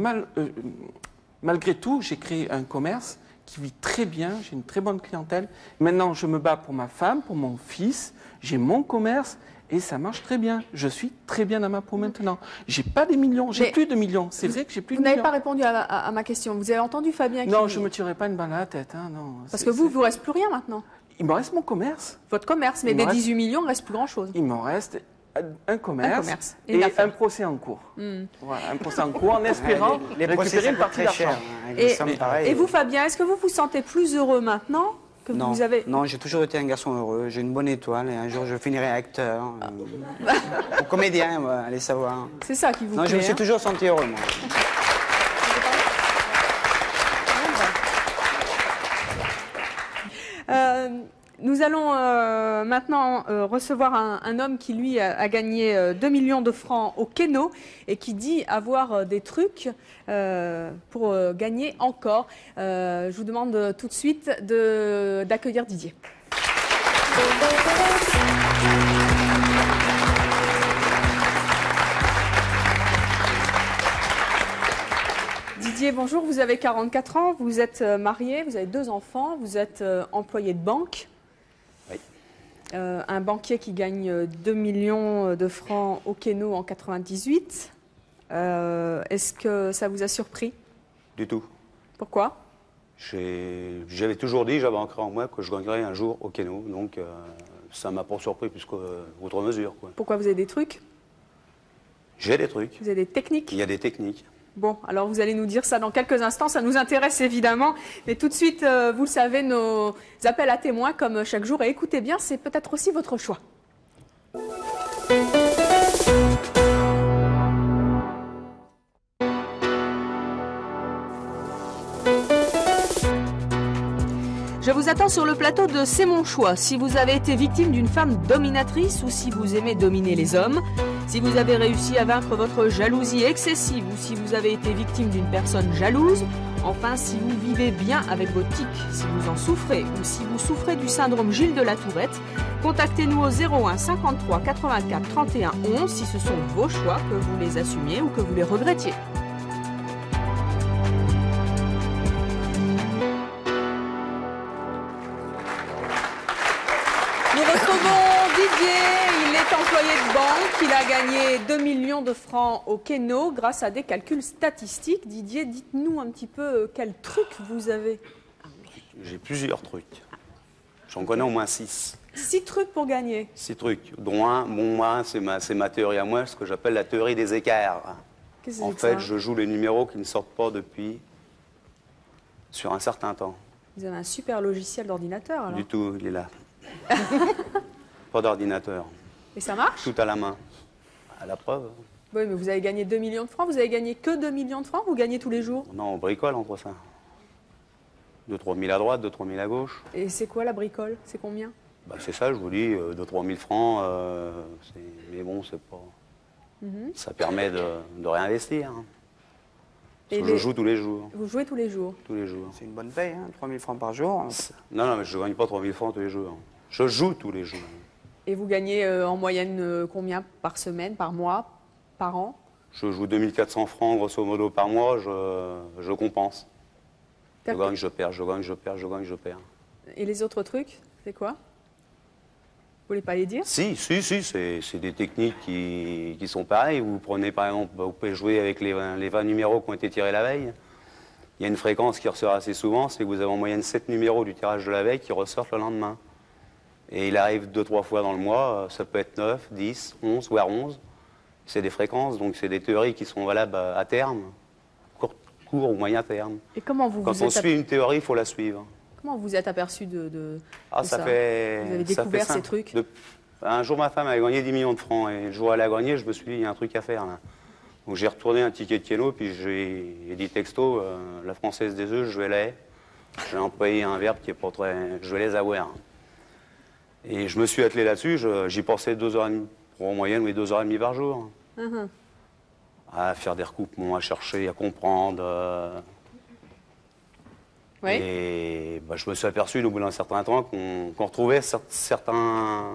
malgré tout, j'ai créé un commerce qui vit très bien, j'ai une très bonne clientèle. Maintenant, je me bats pour ma femme, pour mon fils, j'ai mon commerce et ça marche très bien. Je suis très bien dans ma peau maintenant. J'ai pas des millions, j'ai plus de millions. C'est vrai que j'ai plus de millions. Vous n'avez pas répondu à ma question. Vous avez entendu Fabien? Non, je ne me tirerai pas une balle à la tête. Hein, non. Parce que vous ne reste plus rien maintenant. Il me reste mon commerce. Votre commerce, mais des 18 millions, il ne reste plus grand-chose. Il me reste un commerce et un procès en cours. Voilà, un procès en cours en espérant récupérer une partie d'argent. Et vous, Fabien, est-ce que vous vous sentez plus heureux maintenant que non, vous avez... Non, j'ai toujours été un garçon heureux. J'ai une bonne étoile et un jour je finirai acteur. Ou comédien, allez savoir. C'est ça qui vous plaît. Non, je me suis toujours senti heureux, moi. Nous allons maintenant recevoir un homme qui, lui, a gagné 2 millions de francs au Keno et qui dit avoir des trucs pour gagner encore. Je vous demande tout de suite d'accueillir Didier. Didier, Didier, bonjour, vous avez 44 ans, vous êtes marié, vous avez 2 enfants, vous êtes employé de banque. Oui. Un banquier qui gagne 2 millions de francs au Keno en 98. Est-ce que ça vous a surpris? Du tout. Pourquoi? J'avais toujours dit, j'avais ancré en moi que je gagnerais un jour au Keno, donc ça m'a pas surpris plus qu'autre mesure. Quoi. Pourquoi vous avez des trucs? J'ai des trucs. Vous avez des techniques? Il y a des techniques. Bon, alors vous allez nous dire ça dans quelques instants, ça nous intéresse évidemment. Mais tout de suite, vous le savez, nos appels à témoins, comme chaque jour, et écoutez bien, c'est peut-être aussi votre choix. Je vous attends sur le plateau de C'est mon choix. Si vous avez été victime d'une femme dominatrice ou si vous aimez dominer les hommes, si vous avez réussi à vaincre votre jalousie excessive ou si vous avez été victime d'une personne jalouse, enfin si vous vivez bien avec vos tics, si vous en souffrez ou si vous souffrez du syndrome Gilles de la Tourette, contactez-nous au 01 53 84 31 11 si ce sont vos choix, que vous les assumiez ou que vous les regrettiez. Nous retrouvons Didier, il est employé de banque, il a gagné 2 millions de francs au Keno grâce à des calculs statistiques. Didier, dites-nous un petit peu quel truc vous avez. J'ai plusieurs trucs. J'en connais au moins 6. 6 trucs pour gagner. 6 trucs. Dont un, bon, moi, c'est ma théorie à moi, ce que j'appelle la théorie des écarts. Qu'est-ce que En c'est que fait, ça? je joue les numéros qui ne sortent pas depuis sur un certain temps. Vous avez un super logiciel d'ordinateur alors. Du tout, il est là. Pas d'ordinateur. Et ça marche? Tout à la main. À la preuve. Oui, mais vous avez gagné 2 millions de francs, vous avez gagné que 2 millions de francs, vous gagnez tous les jours? Non, on bricole entre ça. 2-3 000 à droite, 2-3 000 à gauche. Et c'est quoi la bricole? C'est combien? Bah, c'est ça, je vous dis, 2-3 000 francs, mais bon, c'est pas... Ça permet de réinvestir. Hein. Parce que je joue tous les jours. Vous jouez tous les jours? Tous les jours. C'est une bonne paye, hein, 3 000 francs par jour. Non, non, mais je ne gagne pas 3 000 francs tous les jours. Je joue tous les jours. Et vous gagnez en moyenne combien par semaine, par mois, par an? Je joue 2400 francs, grosso modo, par mois, je compense. Je gagne, je perds, je gagne, je perds, je gagne, je perds. Et les autres trucs, c'est quoi? Vous voulez pas les dire? Si, c'est des techniques qui sont pareilles. Vous prenez par exemple, vous pouvez jouer avec les 20 numéros qui ont été tirés la veille. Il y a une fréquence qui ressort assez souvent, c'est que vous avez en moyenne 7 numéros du tirage de la veille qui ressortent le lendemain. Et il arrive 2-3 fois dans le mois, ça peut être 9, 10, 11, voire 11. C'est des fréquences, donc c'est des théories qui sont valables à terme, court ou moyen terme. Et comment vous Quand on suit une théorie, il faut la suivre. Comment vous êtes aperçu de ça ça? fait, Vous avez découvert ces trucs? Un jour, ma femme avait gagné 10 millions de francs, et le jour où elle a gagné, je me suis dit, il y a un truc à faire là. Donc j'ai retourné un ticket de Keno, puis j'ai dit texto, la française des œufs, je vais la. J'ai employé un verbe qui est pas très... Je vais les avoir. Et je me suis attelé là-dessus, j'y pensais 2h30, en moyenne, oui, 2h30 par jour. À faire des recoupements, à chercher, à comprendre. Oui. Et bah, je me suis aperçu au bout d'un certain temps qu'on retrouvait certains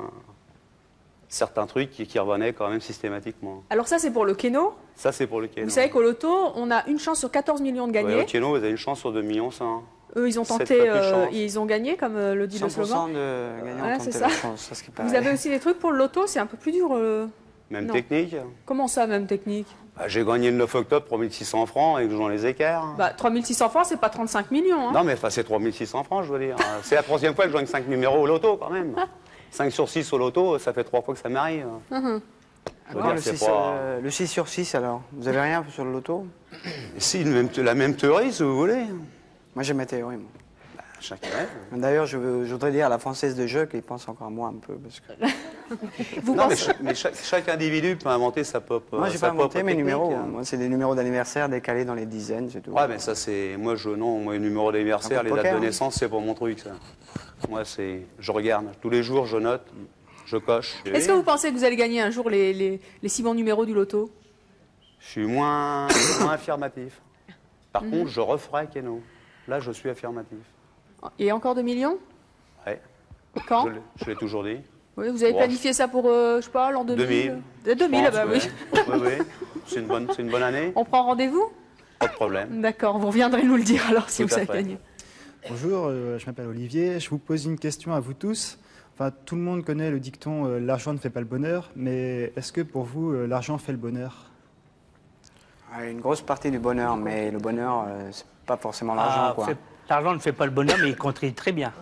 trucs qui revenaient quand même systématiquement. Alors ça, c'est pour le Keno. Ça, c'est pour le Keno. Vous savez qu'au loto, on a une chance sur 14 millions de gagner. Ouais, au Keno, vous avez une chance sur 2 millions, ça. Hein. Eux, ils ont tenté, ils ont gagné, comme le dit le slogan. 100% de gagnants voilà, ont tenté c'est la ça. chance, ça, ce qui Vous paraît. avez aussi des trucs pour le loto, c'est un peu plus dur. Même non. technique. Comment ça, même technique? Bah, j'ai gagné le 9 octobre 3600 francs et que je joue les écarts. Bah, 3600 francs, c'est pas 35 millions. Hein. Non, mais c'est 3600 francs, je veux dire. C'est la troisième fois que je gagne 5 numéros au loto, quand même. 5 sur 6 au loto, ça fait 3 fois que ça m'arrive. Alors, le 6 sur 6, alors, vous avez rien sur le loto? Si, la même théorie, si vous voulez. Moi, j'ai ma théorie, moi. Chacun. D'ailleurs, je voudrais dire à la française de jeu qu'il pense encore à moi un peu. Parce que... non, mais chaque individu peut inventer sa propre. Moi, j'ai pas inventé mes numéros. Hein. Moi, c'est des numéros d'anniversaire décalés dans les dizaines, c'est tout. Ouais, mais ça, c'est. Moi, les numéros d'anniversaire, les dates de naissance, c'est pas mon truc, ça. Moi, c'est. Je regarde. Tous les jours, je note, je coche. Est-ce que vous pensez que vous allez gagner un jour les 6 bons numéros du loto? Je suis moins affirmatif. Par contre, je referai Keno. Là, je suis affirmatif. Et encore 2 millions? Ouais. Quand? Je l'ai toujours dit. Oui, vous avez planifié ça pour, je sais pas, l'an 2000? 2000, bah oui. Oui, c'est une bonne année. On prend rendez-vous? Pas de problème. D'accord, vous reviendrez nous le dire alors si Tout vous à avez fait. gagné. Bonjour, je m'appelle Olivier. Je vous pose une question à vous tous. Enfin, tout le monde connaît le dicton l'argent ne fait pas le bonheur, mais est-ce que pour vous, l'argent fait le bonheur? Une grosse partie du bonheur, mais le bonheur, c'est pas forcément l'argent, quoi. L'argent ne fait pas le bonheur, mais il contribue très bien.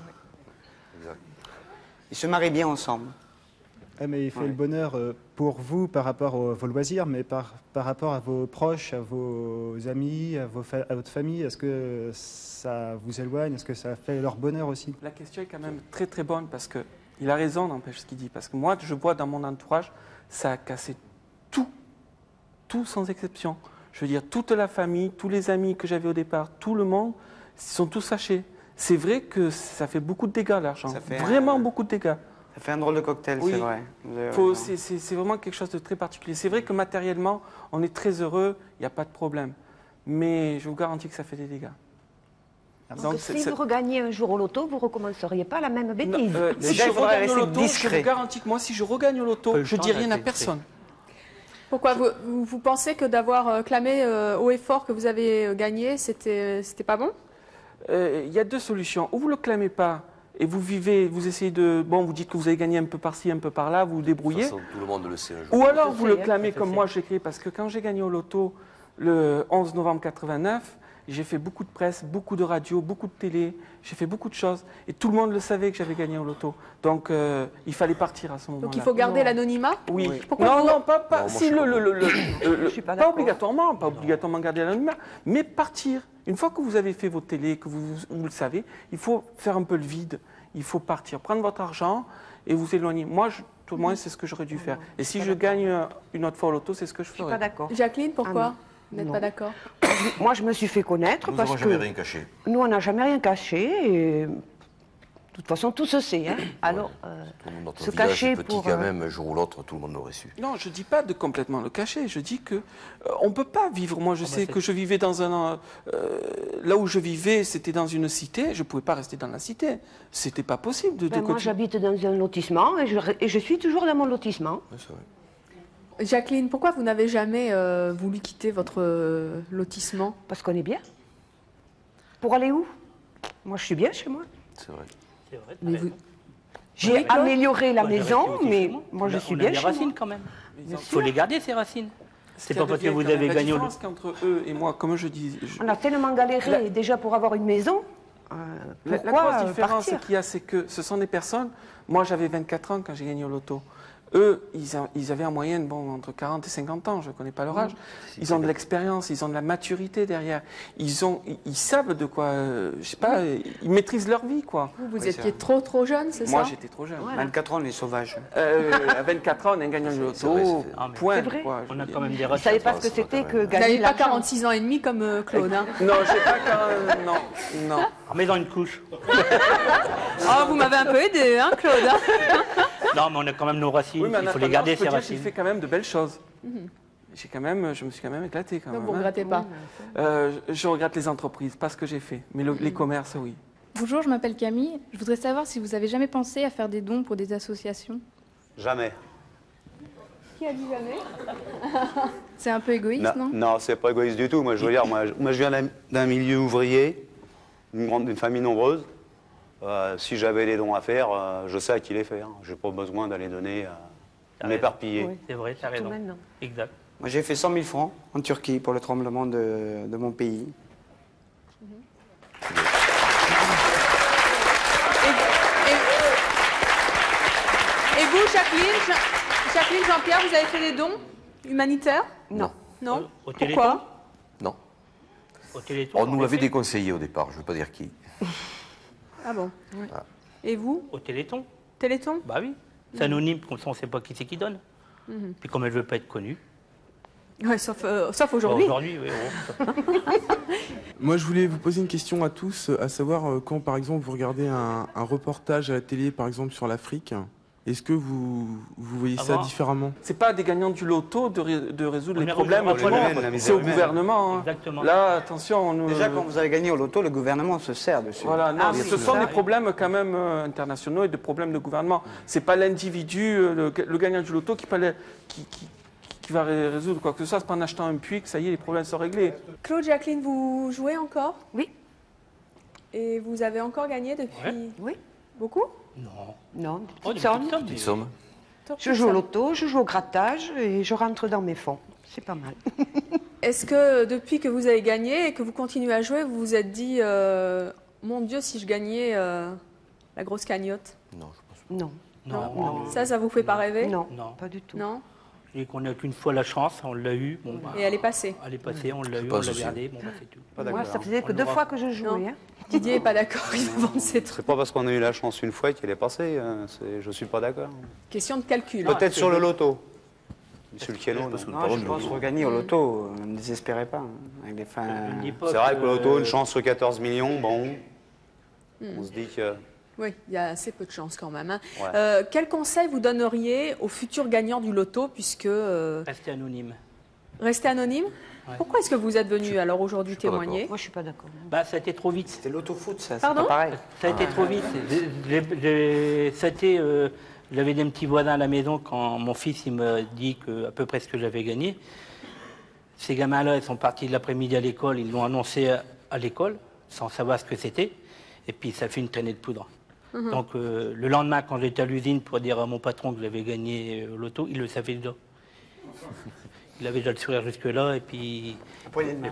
Ils se marient bien ensemble. Mais il fait le bonheur pour vous par rapport à vos loisirs, mais par rapport à vos proches, à vos amis, à votre famille. Est-ce que ça vous éloigne? Est-ce que ça fait leur bonheur aussi? La question est quand même très très bonne parce qu'il a raison, n'empêche ce qu'il dit. Parce que moi, je vois dans mon entourage, ça a cassé tout sans exception. Je veux dire, toute la famille, tous les amis que j'avais au départ, tout le monde, sont tous fâchés. C'est vrai que ça fait beaucoup de dégâts, l'argent. Vraiment beaucoup de dégâts. Ça fait un drôle de cocktail, Oui. c'est vrai. C'est vraiment quelque chose de très particulier. C'est vrai que matériellement, on est très heureux, il n'y a pas de problème. Mais je vous garantis que ça fait des dégâts. Donc, si vous regagnez un jour au loto, vous ne recommenceriez pas la même bêtise. Si je regagne au loto, je vous garantis que moi, si je regagne au loto, je ne dis rien à personne. Pourquoi vous pensez que d'avoir clamé haut et fort que vous avez gagné, c'était pas bon? Il y a deux solutions. Ou vous ne le clamez pas et vous vivez, vous essayez de... Bon, vous dites que vous avez gagné un peu par-ci, un peu par-là, vous vous débrouillez. De toute façon, tout le monde le sait un jour. Ou alors vous le clamez comme moi j'ai créé, parce que quand j'ai gagné au loto le 11 novembre 89, j'ai fait beaucoup de presse, beaucoup de radio, beaucoup de télé, j'ai fait beaucoup de choses. Et tout le monde le savait que j'avais gagné au loto. Donc il fallait partir à ce moment-là. Donc il faut garder l'anonymat? Oui. Pourquoi Non, pas obligatoirement, pas obligatoirement garder l'anonymat, mais partir. Une fois que vous avez fait vos télés, que vous le savez, il faut faire un peu le vide. Il faut partir, prendre votre argent et vous éloigner. Moi, tout le moins, c'est ce que j'aurais dû faire. Et si je gagne une autre fois au loto, c'est ce que je ferais. Je suis pas d'accord. Jacqueline, pourquoi vous n'êtes pas d'accord? Moi, je me suis fait connaître Nous parce n'avons que... jamais rien caché. Nous, on n'a jamais rien caché. Et... De toute façon, tout se sait. Hein. Alors, Notre se village cacher est petit pour... quand même, un jour ou l'autre, tout le monde l'aurait su. Non, je ne dis pas de complètement le cacher. Je dis que on ne peut pas vivre. Moi, je sais que je vivais dans un... là où je vivais, c'était dans une cité. Je ne pouvais pas rester dans la cité. Ce n'était pas possible de moi, j'habite dans un lotissement et je suis toujours dans mon lotissement. Oui, c'est vrai. Jacqueline, pourquoi vous n'avez jamais voulu quitter votre lotissement? Parce qu'on est bien. Pour aller où? Moi, je suis bien chez moi. C'est vrai. J'ai amélioré la maison, mais moi, je suis bien chez moi. Il y a des racines quand même. Il faut les garder, ces racines. C'est pas parce que vous avez gagné au loto. La différence qu'entre eux et moi, comme je dis... On a tellement galéré déjà pour avoir une maison. La grosse différence qu'il y a, c'est que ce sont des personnes... Moi, j'avais 24 ans quand j'ai gagné au loto. Eux, ils avaient en moyenne entre 40 et 50 ans, je ne connais pas leur âge. Ils ont de l'expérience, ils ont de la maturité derrière. Ils savent de quoi, je sais pas, ils maîtrisent leur vie, quoi. Vous étiez trop jeune, c'est ça? Moi, j'étais trop jeune. 24 ans, on est sauvages. À 24 ans, on a gagné le loto, point. C'est vrai. Quoi, on a quand même des Vous ne savez pas ce que c'était que Vous gagner n'avez pas l'argent. 46 ans et demi comme Claude, hein? Non, j'ai pas non. Remets dans une couche. Oh, vous m'avez un peu aidé, hein, Claude, hein? Non, mais on a quand même nos racines, Oui, mais il faut les garder, ces racines. J'ai fait quand même de belles choses. Je me suis quand même éclaté. Quand Donc même, vous ne regrettez pas? Je regrette les entreprises, pas ce que j'ai fait, mais les commerces, oui. Bonjour, je m'appelle Camille. Je voudrais savoir si vous avez jamais pensé à faire des dons pour des associations. Jamais. Qui a dit jamais? C'est un peu égoïste, non? Non, c'est pas égoïste du tout. Moi, je veux dire, moi, je viens d'un milieu ouvrier, d'une famille nombreuse. Si j'avais des dons à faire, je sais à qui les faire. Je n'ai pas besoin d'aller donner à m'éparpiller. Oui. C'est vrai, tu as raison. Exact. Moi, j'ai fait 100 000 francs en Turquie pour le tremblement de mon pays. Et vous, Jacqueline, Jean-Pierre, vous avez fait des dons humanitaires? Non. Non? Au Téléthon? Pourquoi? Non. Au Téléthon, On nous l'avait déconseillé au départ, je ne veux pas dire qui. Ah bon? Ah. Et vous? Au Téléthon. Téléthon? Bah oui. C'est anonyme, comme ça on ne sait pas qui c'est qui donne. Puis comme elle ne veut pas être connue. Ouais, sauf aujourd'hui. Aujourd'hui, oui. Moi, je voulais vous poser une question à tous, à savoir quand, par exemple, vous regardez un reportage à la télé, par exemple, sur l'Afrique, est-ce que vous voyez ça différemment? C'est pas des gagnants du loto de résoudre On les est problèmes, c'est au gouvernement. Hein. Exactement. Là, attention. Déjà, quand vous avez gagné au loto, le gouvernement se sert dessus. Voilà, non, ce sont des problèmes quand même internationaux et des problèmes de gouvernement. C'est pas l'individu, le gagnant du loto qui qui va résoudre quoi que ce soit. C'est pas en achetant un puits que ça y est, les problèmes sont réglés. Claude, Jacqueline, vous jouez encore? Oui. Et vous avez encore gagné depuis? Oui. Beaucoup? Non. Non, Oh, petite des somme. petites sommes, Petite somme. Je joue au loto, je joue au grattage et je rentre dans mes fonds. C'est pas mal. Est-ce que depuis que vous avez gagné et que vous continuez à jouer, vous vous êtes dit mon Dieu, si je gagnais la grosse cagnotte? Non, je pense pas. Non. Ça vous fait pas rêver? Non, Non. pas du tout. Non. Et qu'on n'a qu'une fois la chance, on l'a eu. Bon, bah, Et elle est passée. elle est passée, on l'a eu, pas on l'a souci. gardée, bon, bah, c'est tout. Moi, ça faisait que 2 fois que je jouais. Non. Hein. Didier n'est pas d'accord, il va vendre ses trucs. C'est pas parce qu'on a eu la chance une fois qu'elle est passée. Je suis pas d'accord. Question de calcul. Peut-être sur le loto. Sur le Keno, Non, je pense regagner au loto, ne désespérez pas. Hein, avec des fins... C'est vrai que le loto, une chance sur 14 millions, bon, on se dit que... Oui, il y a assez peu de chance quand même. Hein. Ouais. Quel conseil vous donneriez aux futurs gagnants du loto puisque... Restez anonyme. Restez anonyme? Ouais. Pourquoi est-ce que vous êtes venu alors aujourd'hui témoigner? Moi, je suis pas d'accord. Bah, ça a été trop vite. C'était l'auto-foot, ça, c'est Pardon? pas pareil. Ça a été trop vite. J'avais des petits voisins à la maison quand mon fils il m'a dit à peu près ce que j'avais gagné. Ces gamins-là, ils sont partis de l'après-midi à l'école, ils l'ont annoncé à l'école, sans savoir ce que c'était. Et puis ça fait une traînée de poudre. Donc le lendemain, quand j'étais à l'usine pour dire à mon patron que j'avais gagné au loto, il le savait déjà. Il avait déjà le sourire jusque-là et puis... Poignée de main.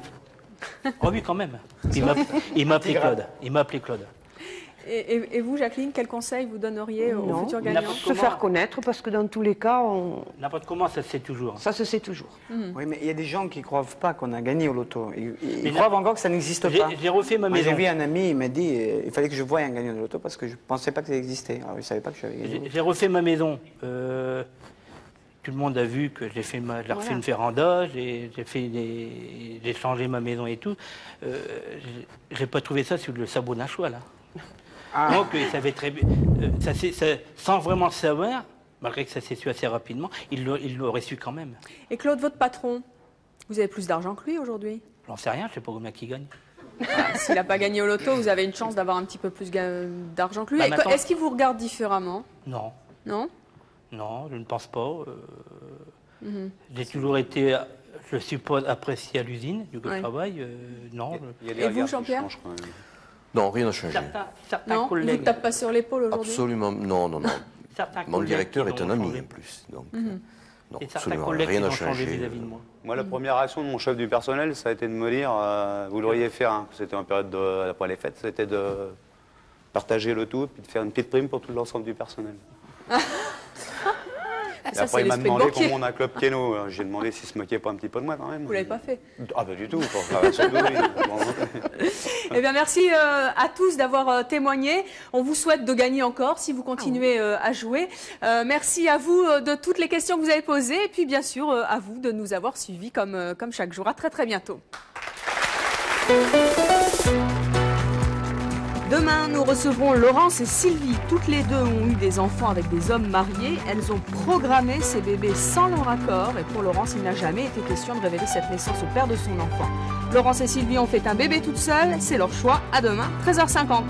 Oh oui, quand même. Il m'a appelé Claude. Il m'a appelé Claude. Et vous, Jacqueline, quel conseil vous donneriez aux futurs gagnants? Se faire connaître, parce que dans tous les cas, N'importe comment, ça se sait toujours. ça se sait toujours. Oui, mais il y a des gens qui ne croient pas qu'on a gagné au loto. Ils croient encore que ça n'existe pas. J'ai refait ma Moi, maison. j'ai vu un ami, il m'a dit il fallait que je voie un gagnant de loto parce que je ne pensais pas que ça existait. Alors, il ne savait pas que j'avais gagné. J'ai refait ma maison. Tout le monde a vu que j'ai fait refait une véranda, j'ai changé ma maison et tout. J'ai pas trouvé ça sur le sabot d'un choix là. Donc il savait très bien, sans vraiment le savoir, malgré que ça s'est su assez rapidement, il l'aurait su quand même. Et Claude, votre patron, vous avez plus d'argent que lui aujourd'hui? J'en sais rien, je sais pas combien il gagne. S'il n'a pas gagné au loto, vous avez une chance d'avoir un petit peu plus d'argent que lui. Bah, Et maintenant- est-ce qu'il vous regarde différemment? Non. Non? Non, je ne pense pas. J'ai toujours été, je suppose, apprécié à l'usine, du Ouais. travail. Non. Il y a des Et vous, regards qui Jean-Pierre? changent quand même. Non, rien n'a changé. Certains Non? Il vous collègues. tape pas sur l'épaule aujourd'hui? Absolument, non. Certains Mon collègues directeur qui est un vont ami changer. en plus. Donc, Mhm. non, Et certains absolument collègues rien qui n'a vont changer changé. vis-à-vis de moi. Moi, la première réaction de mon chef du personnel, ça a été de me dire, vous l'auriez fait, hein, c'était en période après les fêtes, c'était de partager le tout, puis de faire une petite prime pour tout l'ensemble du personnel. Et Ça, après, c'est il m'a l'esprit demandé banquier. comment on a un club Keno. J'ai demandé s'il se moquait pas un petit peu de moi quand même. Vous l'avez pas fait. Ah, pas du tout. Surtout, oui. Eh bien, merci à tous d'avoir témoigné. On vous souhaite de gagner encore si vous continuez à jouer. Merci à vous de toutes les questions que vous avez posées. Et puis, bien sûr, à vous de nous avoir suivis comme chaque jour. À très, très bientôt. Demain, nous recevrons Laurence et Sylvie. Toutes les deux ont eu des enfants avec des hommes mariés. Elles ont programmé ces bébés sans leur accord. Et pour Laurence, il n'a jamais été question de révéler cette naissance au père de son enfant. Laurence et Sylvie ont fait un bébé toutes seules. C'est leur choix. À demain, 13h50.